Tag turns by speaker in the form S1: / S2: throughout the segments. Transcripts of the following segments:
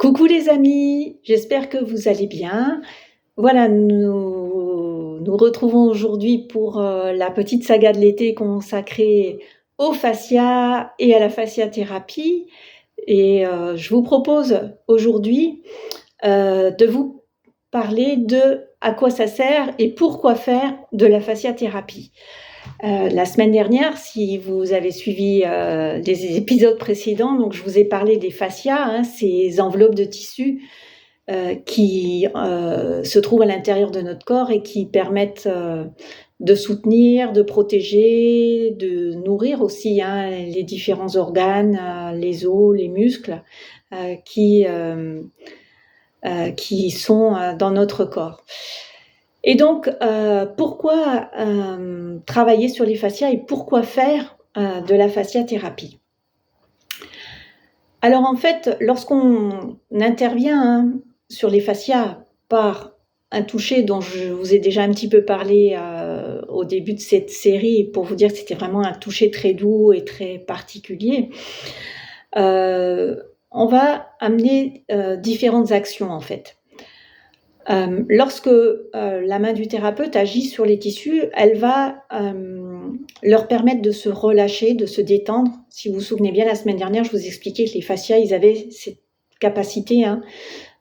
S1: Coucou les amis, j'espère que vous allez bien. Voilà, nous retrouvons aujourd'hui pour la petite saga de l'été consacrée au fascia et à la fasciathérapie. Et je vous propose aujourd'hui de vous parler de à quoi ça sert et pourquoi faire de la fasciathérapie. La semaine dernière, si vous avez suivi les épisodes précédents, donc je vous ai parlé des fascias, ces enveloppes de tissu qui se trouvent à l'intérieur de notre corps et qui permettent de soutenir, de protéger, de nourrir aussi les différents organes, les os, les muscles qui sont dans notre corps. Et donc, pourquoi travailler sur les fascias et pourquoi faire de la fasciathérapie ? Alors en fait, lorsqu'on intervient sur les fascias par un toucher dont je vous ai déjà un petit peu parlé au début de cette série, pour vous dire que c'était vraiment un toucher très doux et très particulier, on va amener différentes actions en fait. Lorsque la main du thérapeute agit sur les tissus, elle va leur permettre de se relâcher, de se détendre. Si vous vous souvenez bien, la semaine dernière, je vous expliquais que les fascias, ils avaient cette capacité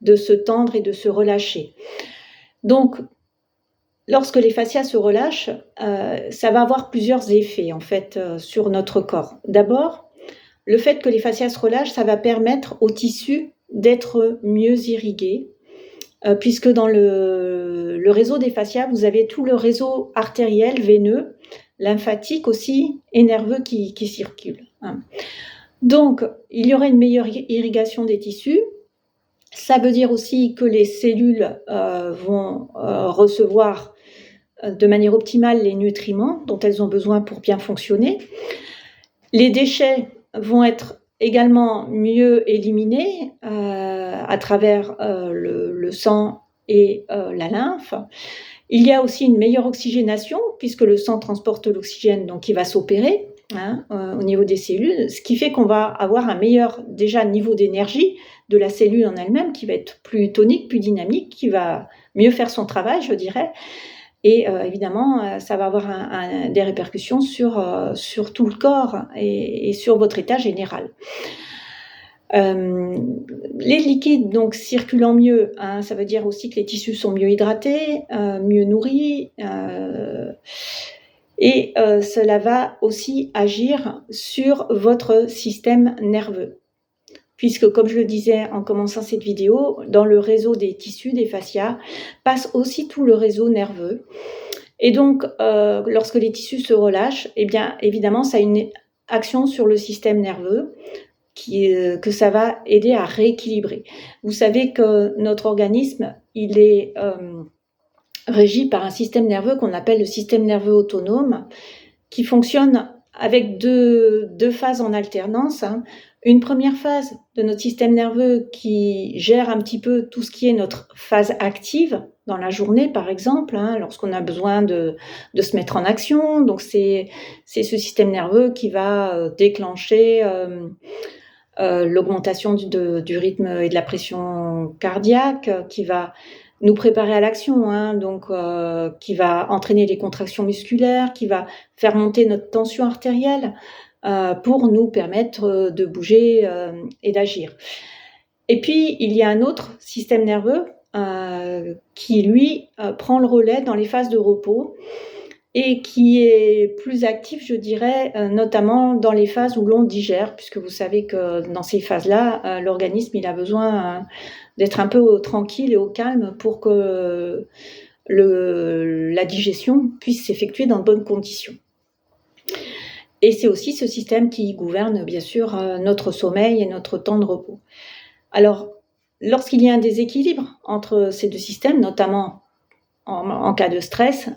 S1: de se tendre et de se relâcher. Donc, lorsque les fascias se relâchent, ça va avoir plusieurs effets en fait sur notre corps. D'abord, le fait que les fascias se relâchent, ça va permettre aux tissus d'être mieux irrigués, puisque dans le réseau des fascias, vous avez tout le réseau artériel, veineux, lymphatique aussi, et nerveux qui circulent. Donc, il y aurait une meilleure irrigation des tissus. Ça veut dire aussi que les cellules vont recevoir de manière optimale les nutriments dont elles ont besoin pour bien fonctionner. Les déchets vont être également mieux éliminés à travers le sang et la lymphe. Il y a aussi une meilleure oxygénation puisque le sang transporte l'oxygène donc qui va s'opérer au niveau des cellules, ce qui fait qu'on va avoir un meilleur déjà niveau d'énergie de la cellule en elle-même qui va être plus tonique, plus dynamique, qui va mieux faire son travail, je dirais. Et évidemment, ça va avoir des répercussions sur tout le corps et sur votre état général. Les liquides donc circulant mieux, ça veut dire aussi que les tissus sont mieux hydratés, mieux nourris, et cela va aussi agir sur votre système nerveux. Puisque, comme je le disais en commençant cette vidéo, dans le réseau des tissus, des fascias, passe aussi tout le réseau nerveux. Et donc, lorsque les tissus se relâchent, eh bien, évidemment, ça a une action sur le système nerveux que ça va aider à rééquilibrer. Vous savez que notre organisme, il est régi par un système nerveux qu'on appelle le système nerveux autonome, qui fonctionne avec deux phases en alternance. Une première phase de notre système nerveux qui gère un petit peu tout ce qui est notre phase active dans la journée, par exemple, lorsqu'on a besoin de se mettre en action. Donc, c'est ce système nerveux qui va déclencher l'augmentation du rythme et de la pression cardiaque, qui va nous préparer à l'action, donc qui va entraîner les contractions musculaires, qui va faire monter notre tension artérielle pour nous permettre de bouger et d'agir. Et puis, il y a un autre système nerveux qui, lui, prend le relais dans les phases de repos et qui est plus actif, je dirais, notamment dans les phases où l'on digère, puisque vous savez que dans ces phases-là, l'organisme il a besoin d'être un peu tranquille et au calme pour que la digestion puisse s'effectuer dans de bonnes conditions. Et c'est aussi ce système qui gouverne, bien sûr, notre sommeil et notre temps de repos. Alors, lorsqu'il y a un déséquilibre entre ces deux systèmes, notamment en cas de stress,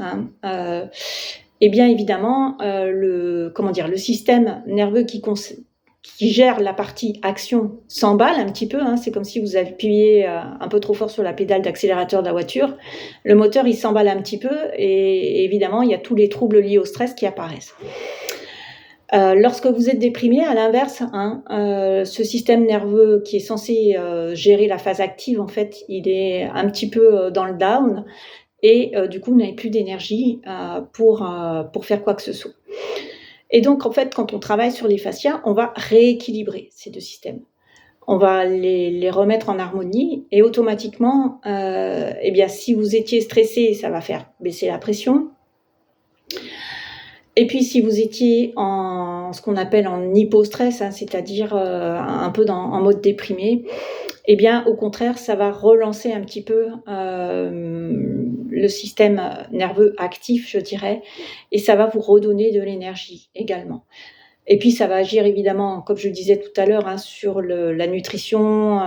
S1: et bien évidemment, le système nerveux qui gère la partie action s'emballe un petit peu. C'est comme si vous appuyez un peu trop fort sur la pédale d'accélérateur de la voiture. Le moteur, il s'emballe un petit peu et évidemment, il y a tous les troubles liés au stress qui apparaissent. Lorsque vous êtes déprimé, à l'inverse, ce système nerveux qui est censé gérer la phase active, en fait, il est un petit peu dans le down et du coup, vous n'avez plus d'énergie pour faire quoi que ce soit. Et donc, en fait, quand on travaille sur les fascias, on va rééquilibrer ces deux systèmes. On va les remettre en harmonie et automatiquement, eh bien, si vous étiez stressé, ça va faire baisser la pression. Et puis, si vous étiez en ce qu'on appelle en hypostress, c'est-à-dire un peu en mode déprimé, eh bien, au contraire, ça va relancer un petit peu le système nerveux actif, je dirais, et ça va vous redonner de l'énergie également. Et puis, ça va agir évidemment, comme je le disais tout à l'heure, sur la nutrition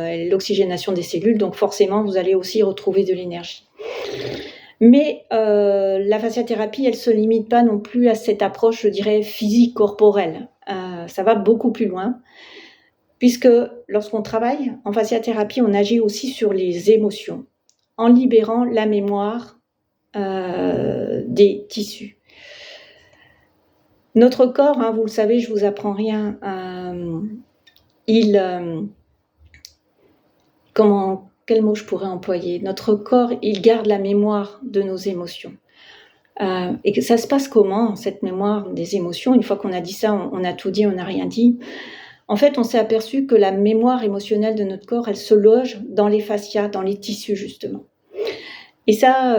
S1: et l'oxygénation des cellules. Donc, forcément, vous allez aussi retrouver de l'énergie. Mais la fasciathérapie, elle ne se limite pas non plus à cette approche, je dirais, physique, corporelle. Ça va beaucoup plus loin, puisque lorsqu'on travaille en fasciathérapie, on agit aussi sur les émotions, en libérant la mémoire des tissus. Notre corps, vous le savez, je ne vous apprends rien, quel mot je pourrais employer? Notre corps, il garde la mémoire de nos émotions. Et que ça se passe comment, cette mémoire des émotions? Une fois qu'on a dit ça, on a tout dit, on n'a rien dit. En fait, on s'est aperçu que la mémoire émotionnelle de notre corps, elle se loge dans les fascias, dans les tissus, justement. Et ça,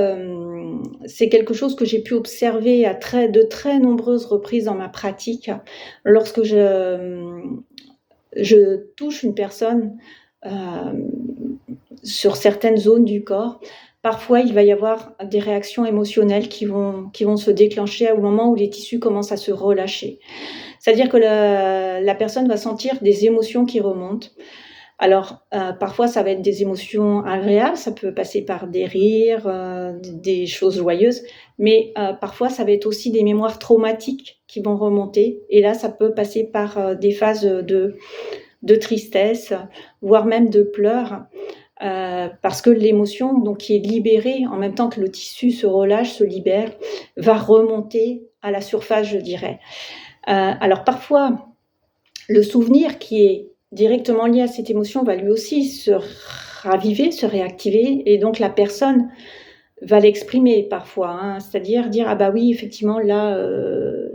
S1: c'est quelque chose que j'ai pu observer de très nombreuses reprises dans ma pratique. Lorsque je touche une personne sur certaines zones du corps, parfois il va y avoir des réactions émotionnelles qui vont se déclencher au moment où les tissus commencent à se relâcher. C'est-à-dire que la personne va sentir des émotions qui remontent. Alors, parfois, ça va être des émotions agréables, ça peut passer par des rires, des choses joyeuses, mais parfois, ça va être aussi des mémoires traumatiques qui vont remonter. Et là, ça peut passer par des phases de tristesse, voire même de pleurs, parce que l'émotion, donc, qui est libérée en même temps que le tissu se relâche, se libère, va remonter à la surface, je dirais. Alors, parfois, le souvenir qui est directement lié à cette émotion va lui aussi se raviver, se réactiver, et donc la personne va l'exprimer parfois, c'est-à-dire dire « Ah bah oui, effectivement, là,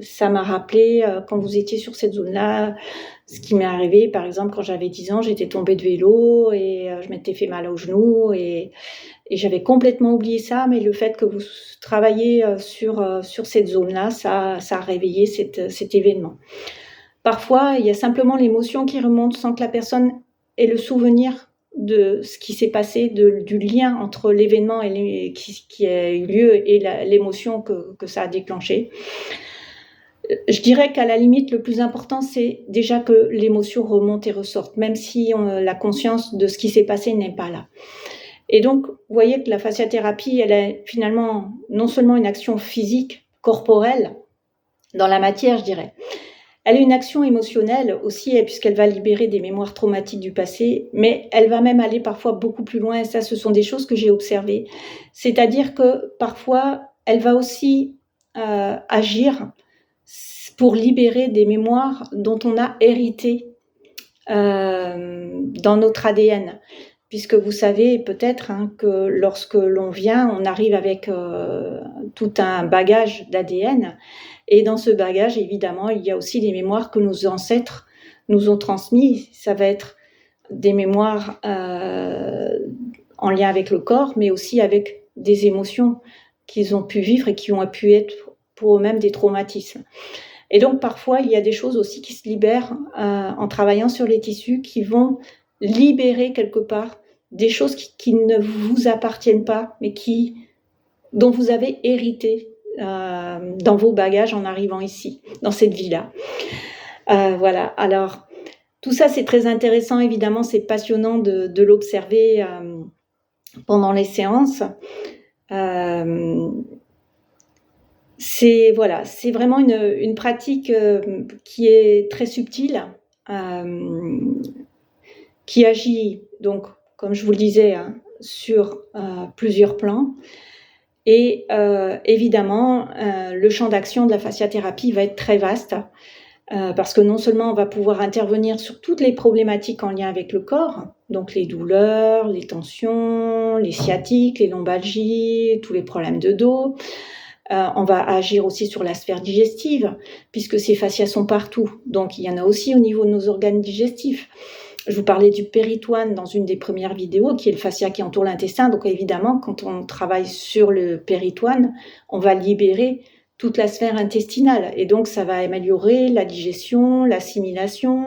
S1: ça m'a rappelé quand vous étiez sur cette zone-là, ce qui m'est arrivé, par exemple, quand j'avais 10 ans, j'étais tombée de vélo et je m'étais fait mal au genou et j'avais complètement oublié ça, mais le fait que vous travaillez sur cette zone-là, ça a réveillé cet événement. » Parfois, il y a simplement l'émotion qui remonte sans que la personne ait le souvenir de ce qui s'est passé, du lien entre l'événement qui a eu lieu et l'émotion que ça a déclenché. Je dirais qu'à la limite, le plus important, c'est déjà que l'émotion remonte et ressorte, même si la conscience de ce qui s'est passé n'est pas là. Et donc, vous voyez que la fasciathérapie, elle a finalement non seulement une action physique, corporelle, dans la matière, je dirais. Elle a une action émotionnelle aussi, puisqu'elle va libérer des mémoires traumatiques du passé, mais elle va même aller parfois beaucoup plus loin, et ça, ce sont des choses que j'ai observées. C'est-à-dire que parfois, elle va aussi agir pour libérer des mémoires dont on a hérité dans notre ADN. Puisque vous savez peut-être que lorsque l'on vient, on arrive avec tout un bagage d'ADN. Et dans ce bagage, évidemment, il y a aussi les mémoires que nos ancêtres nous ont transmises. Ça va être des mémoires en lien avec le corps, mais aussi avec des émotions qu'ils ont pu vivre et qui ont pu être pour eux-mêmes des traumatismes. Et donc, parfois, il y a des choses aussi qui se libèrent en travaillant sur les tissus, qui vont libérer quelque part des choses qui ne vous appartiennent pas, mais dont vous avez hérité dans vos bagages en arrivant ici, dans cette vie-là. Voilà, alors tout ça c'est très intéressant, évidemment c'est passionnant de l'observer pendant les séances. C'est vraiment une pratique qui est très subtile, qui agit donc, comme je vous le disais, sur plusieurs plans, Et évidemment, le champ d'action de la fasciathérapie va être très vaste, parce que non seulement on va pouvoir intervenir sur toutes les problématiques en lien avec le corps, donc les douleurs, les tensions, les sciatiques, les lombalgies, tous les problèmes de dos. On va agir aussi sur la sphère digestive, puisque ces fascias sont partout. Donc il y en a aussi au niveau de nos organes digestifs. Je vous parlais du péritoine dans une des premières vidéos, qui est le fascia qui entoure l'intestin. Donc évidemment, quand on travaille sur le péritoine, on va libérer toute la sphère intestinale. Et donc ça va améliorer la digestion, l'assimilation.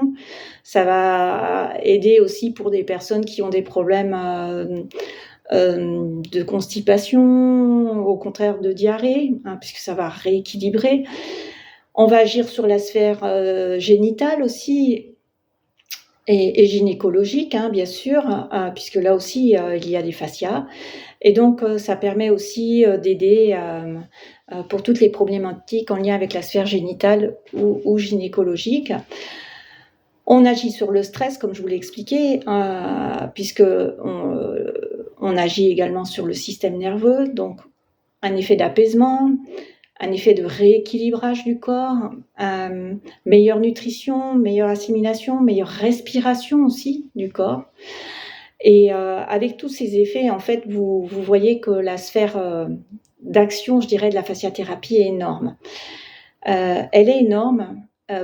S1: Ça va aider aussi pour des personnes qui ont des problèmes de constipation, au contraire de diarrhée, puisque ça va rééquilibrer. On va agir sur la sphère génitale aussi, et gynécologique, bien sûr, puisque là aussi, il y a des fascias. Et donc, ça permet aussi d'aider pour toutes les problématiques en lien avec la sphère génitale ou gynécologique. On agit sur le stress, comme je vous l'ai expliqué, puisque on agit également sur le système nerveux, donc un effet d'apaisement, un effet de rééquilibrage du corps, meilleure nutrition, meilleure assimilation, meilleure respiration aussi du corps. Et avec tous ces effets, en fait, vous voyez que la sphère d'action, je dirais, de la fasciathérapie est énorme. Elle est énorme.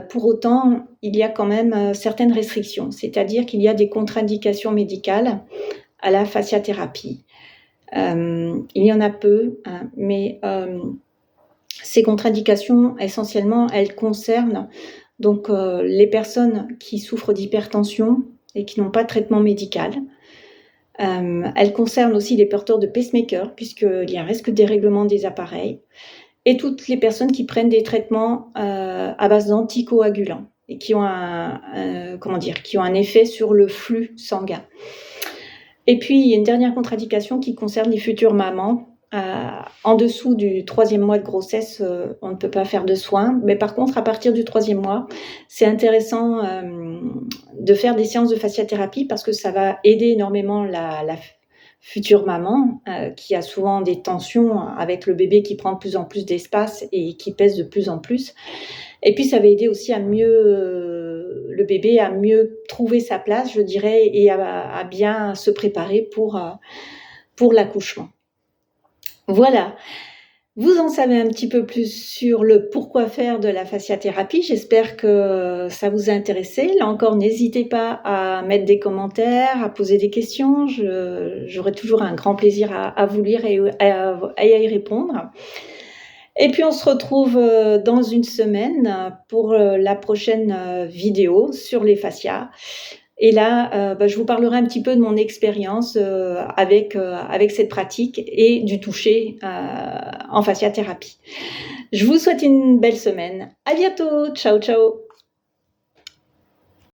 S1: Pour autant, il y a quand même certaines restrictions, c'est-à-dire qu'il y a des contre-indications médicales à la fasciathérapie. Il y en a peu, mais ces contre-indications, essentiellement, elles concernent donc les personnes qui souffrent d'hypertension et qui n'ont pas de traitement médical. Elles concernent aussi les porteurs de pacemaker, puisqu'il y a un risque de dérèglement des appareils, et toutes les personnes qui prennent des traitements à base d'anticoagulants et qui ont qui ont un effet sur le flux sanguin. Et puis, il y a une dernière contre-indication qui concerne les futures mamans. En dessous du 3e mois de grossesse, on ne peut pas faire de soins. Mais par contre, à partir du 3e mois, c'est intéressant de faire des séances de fasciathérapie parce que ça va aider énormément la future maman qui a souvent des tensions avec le bébé qui prend de plus en plus d'espace et qui pèse de plus en plus. Et puis, ça va aider aussi le bébé à mieux trouver sa place, je dirais, et à bien se préparer pour l'accouchement. Voilà, vous en savez un petit peu plus sur le pourquoi faire de la fasciathérapie. J'espère que ça vous a intéressé. Là encore, n'hésitez pas à mettre des commentaires, à poser des questions. J'aurai toujours un grand plaisir à vous lire et à y répondre. Et puis on se retrouve dans une semaine pour la prochaine vidéo sur les fascias. Et là, je vous parlerai un petit peu de mon expérience avec cette pratique et du toucher en fasciathérapie. Je vous souhaite une belle semaine. À bientôt. Ciao, ciao.